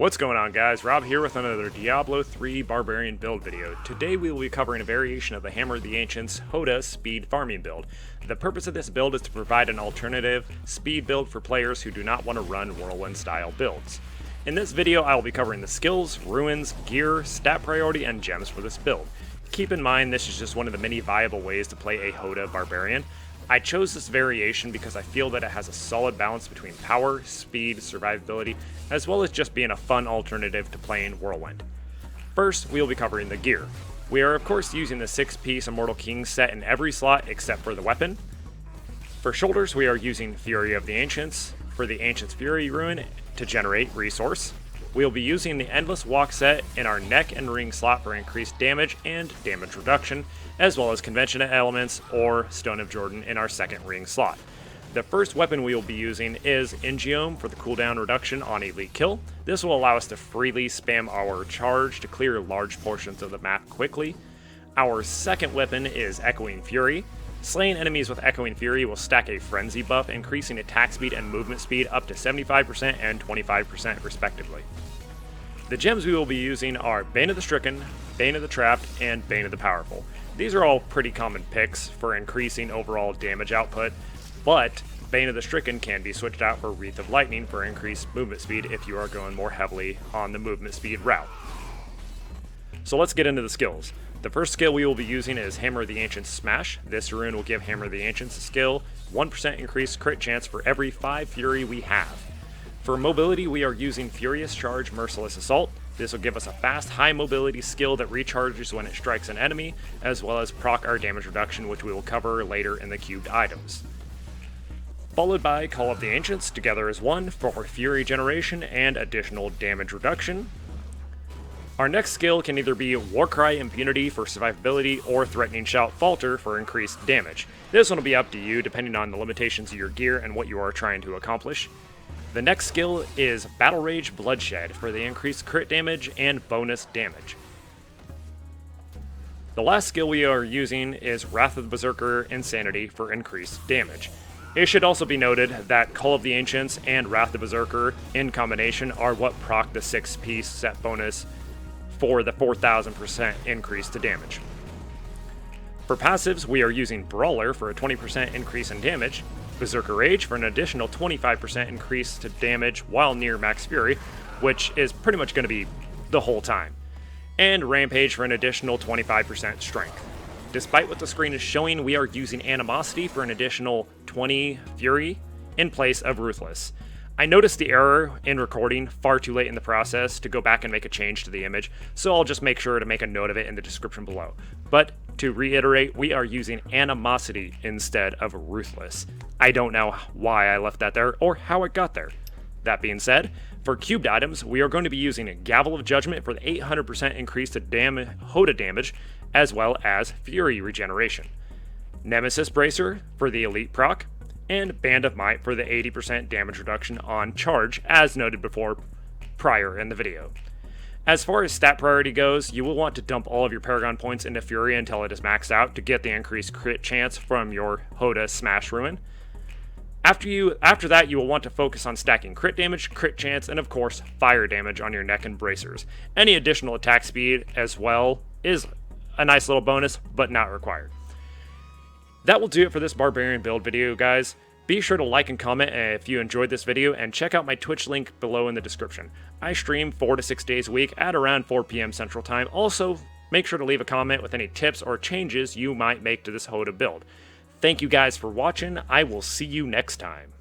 What's going on, guys? Rob here with another Diablo 3 Barbarian build video. Today we will be covering a variation of the Hammer of the Ancients HOTA speed farming build. The purpose of this build is to provide an alternative speed build for players who do not want to run Whirlwind style builds. In this video I will be covering the skills, ruins, gear, stat priority, and gems for this build. Keep in mind this is just one of the many viable ways to play a HOTA Barbarian. I chose this variation because I feel that it has a solid balance between power, speed, survivability, as well as just being a fun alternative to playing Whirlwind. First, we will be covering the gear. We are of course using the 6-piece Immortal King set in every slot except for the weapon. For shoulders, we are using Fury of the Ancients for the Ancients Fury rune to generate resource. We will be using the Endless Walk set in our neck and ring slot for increased damage and damage reduction, as well as Convention Elements or Stone of Jordan in our second ring slot. The first weapon we will be using is Ingeome for the cooldown reduction on elite kill. This will allow us to freely spam our charge to clear large portions of the map quickly. Our second weapon is Echoing Fury. Slaying enemies with Echoing Fury will stack a frenzy buff, increasing attack speed and movement speed up to 75% and 25% respectively. The gems we will be using are Bane of the Stricken, Bane of the Trapped, and Bane of the Powerful. These are all pretty common picks for increasing overall damage output, but Bane of the Stricken can be switched out for Wreath of Lightning for increased movement speed if you are going more heavily on the movement speed route. So let's get into the skills. The first skill we will be using is Hammer of the Ancients Smash. This rune will give Hammer of the Ancients a skill, 1% increased crit chance for every 5 Fury we have. For mobility, we are using Furious Charge Merciless Assault. This will give us a fast, high mobility skill that recharges when it strikes an enemy, as well as proc our damage reduction, which we will cover later in the cubed items. Followed by Call of the Ancients, together as one, for Fury generation and additional damage reduction. Our next skill can either be Warcry Impunity for survivability or Threatening Shout Falter for increased damage. This one will be up to you depending on the limitations of your gear and what you are trying to accomplish. The next skill is Battle Rage Bloodshed for the increased crit damage and bonus damage. The last skill we are using is Wrath of the Berserker Insanity for increased damage. It should also be noted that Call of the Ancients and Wrath of the Berserker in combination are what proc the 6-piece set bonus for the 4,000% increase to damage. For passives, we are using Brawler for a 20% increase in damage, Berserker Rage for an additional 25% increase to damage while near max fury, which is pretty much going to be the whole time, and Rampage for an additional 25% strength. Despite what the screen is showing, we are using Animosity for an additional 20 fury in place of Ruthless. I noticed the error in recording far too late in the process to go back and make a change to the image, so I'll just make sure to make a note of it in the description below. But to reiterate, we are using Animosity instead of Ruthless. I don't know why I left that there or how it got there. That being said, for cubed items, we are going to be using a Gavel of Judgment for the 800% increase to HOTA damage, as well as Fury regeneration, Nemesis Bracer for the elite proc, and Band of Might for the 80% damage reduction on charge, as noted before prior in the video. As far as stat priority goes, you will want to dump all of your Paragon points into Fury until it is maxed out to get the increased crit chance from your HOTA Smash Ruin. After that, you will want to focus on stacking crit damage, crit chance, and of course, fire damage on your neck and bracers. Any additional attack speed as well is a nice little bonus, but not required. That will do it for this Barbarian build video, guys. Be sure to like and comment if you enjoyed this video, and check out my Twitch link below in the description. I stream 4 to 6 days a week at around 4 p.m. Central Time. Also, make sure to leave a comment with any tips or changes you might make to this HOTA build. Thank you guys for watching. I will see you next time.